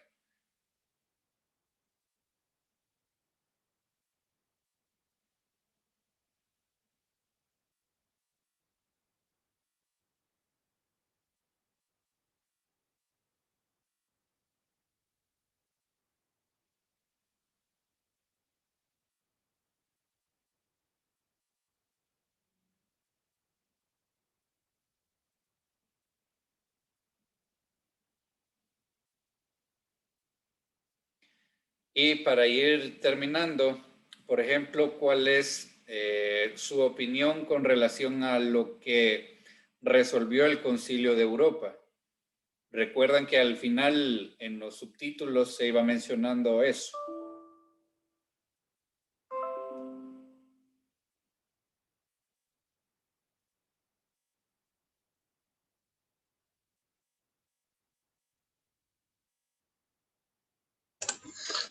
S1: Y para ir terminando, por ejemplo, ¿cuál es su opinión con relación a lo que resolvió el Concilio de Europa? Recuerdan que al final en los subtítulos se iba mencionando eso.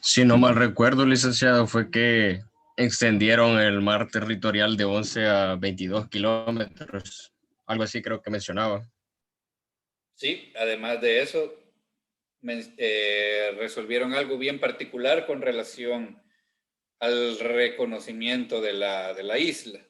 S15: Si no mal recuerdo, licenciado, fue que extendieron el mar territorial de 11 a 22 kilómetros. Algo así creo que mencionaba.
S1: Sí, además de eso, resolvieron algo bien particular con relación al reconocimiento de la isla.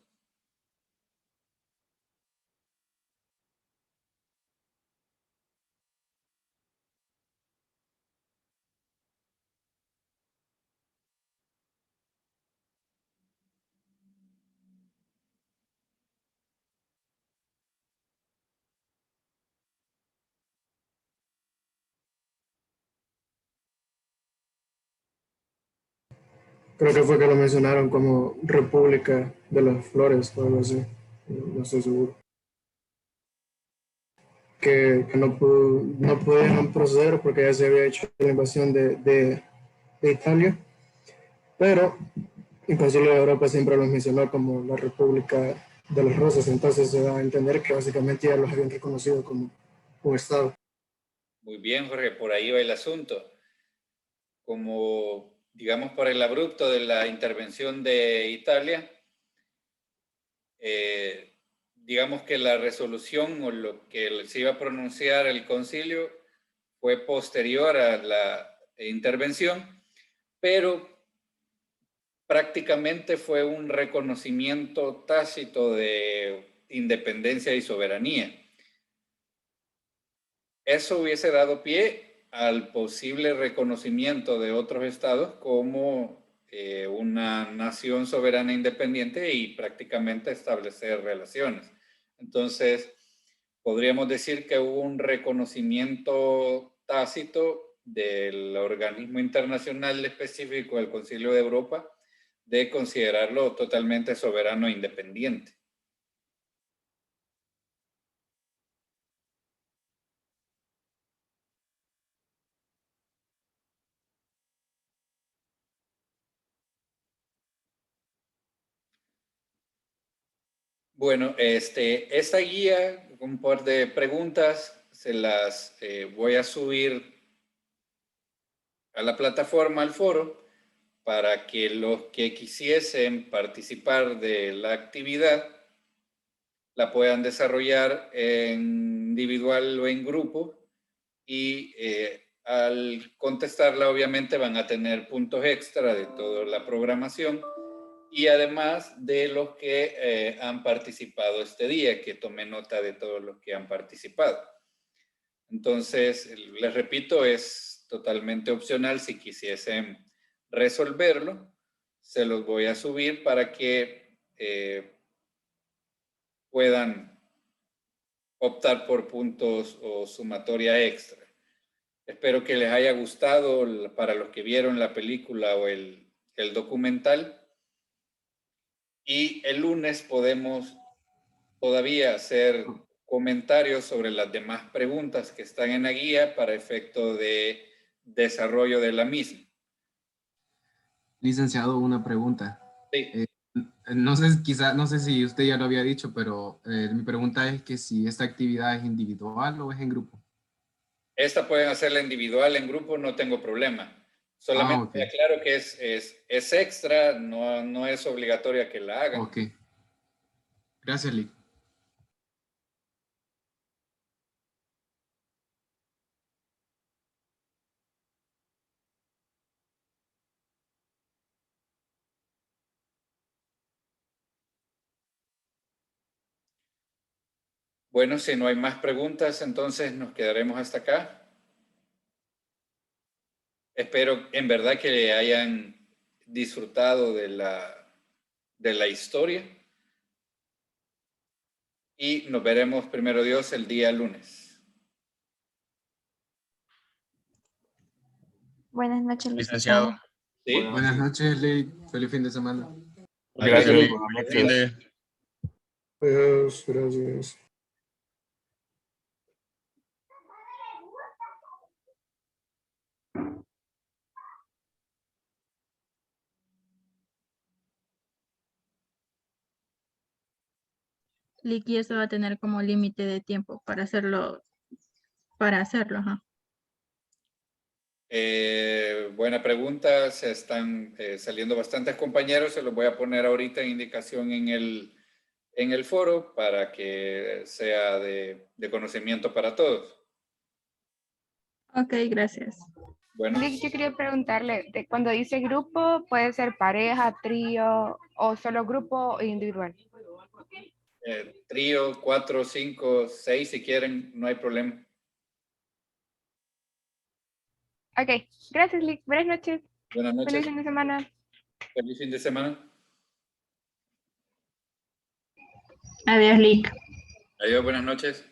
S16: Creo que fue que lo mencionaron como República de las Flores o algo así. No estoy seguro. Que no pudieron proceder porque ya se había hecho la invasión de Italia. Pero el Concilio de Europa siempre los mencionó como la República de las Rosas. Entonces se da a entender que básicamente ya los habían reconocido como un Estado.
S1: Muy bien, Jorge, por ahí va el asunto. Como, digamos, por el abrupto de la intervención de Italia, digamos que la resolución o lo que se iba a pronunciar el concilio fue posterior a la intervención, pero prácticamente fue un reconocimiento tácito de independencia y soberanía. Eso hubiese dado pie al posible reconocimiento de otros estados como una nación soberana independiente y prácticamente establecer relaciones. Entonces, podríamos decir que hubo un reconocimiento tácito del organismo internacional específico del Concilio de Europa de considerarlo totalmente soberano e independiente. Bueno, esta guía, un par de preguntas, se las voy a subir a la plataforma, al foro, para que los que quisiesen participar de la actividad la puedan desarrollar en individual o en grupo y al contestarla obviamente van a tener puntos extra de toda la programación y además de los que han participado este día, que tomé nota de todos los que han participado. Entonces, les repito, es totalmente opcional si quisiesen resolverlo. Se los voy a subir para que puedan optar por puntos o sumatoria extra. Espero que les haya gustado para los que vieron la película o el documental. Y el lunes podemos todavía hacer comentarios sobre las demás preguntas que están en la guía para efecto de desarrollo de la misma.
S7: Licenciado, una pregunta.
S1: Sí.
S7: No sé si usted ya lo había dicho, pero mi pregunta es que si esta actividad es individual o es en grupo.
S1: Esta pueden hacerla individual, en grupo, no tengo problema. Solamente
S7: okay.
S1: aclaro que es extra, no es obligatoria que la hagan.
S7: Ok. Gracias, Lick.
S1: Bueno, si no hay más preguntas, entonces nos quedaremos hasta acá. Espero en verdad que hayan disfrutado de la historia. Y nos veremos, primero Dios, el día lunes.
S2: Buenas noches,
S15: Licenciado.
S1: Sí.
S7: Buenas noches, Lick. Feliz fin de semana.
S15: Gracias, Lick.
S17: Buenas
S15: Fin de-
S16: Adiós, gracias.
S9: Licky, eso va a tener como límite de tiempo para hacerlo, ajá.
S1: Buena pregunta. Se están saliendo bastantes compañeros. Se los voy a poner ahorita en indicación en el foro para que sea de conocimiento para todos.
S9: Ok, gracias.
S1: Bueno,
S18: Lick, yo quería preguntarle, cuando dice grupo, ¿puede ser pareja, trío o solo grupo o individual?
S1: trío, 4, 5, 6 si quieren, no hay problema.
S18: Ok, gracias Lick. Buenas noches.
S1: Buenas noches.
S18: Feliz fin de semana.
S1: Feliz fin de semana.
S9: Adiós, Lick.
S1: Adiós, buenas noches.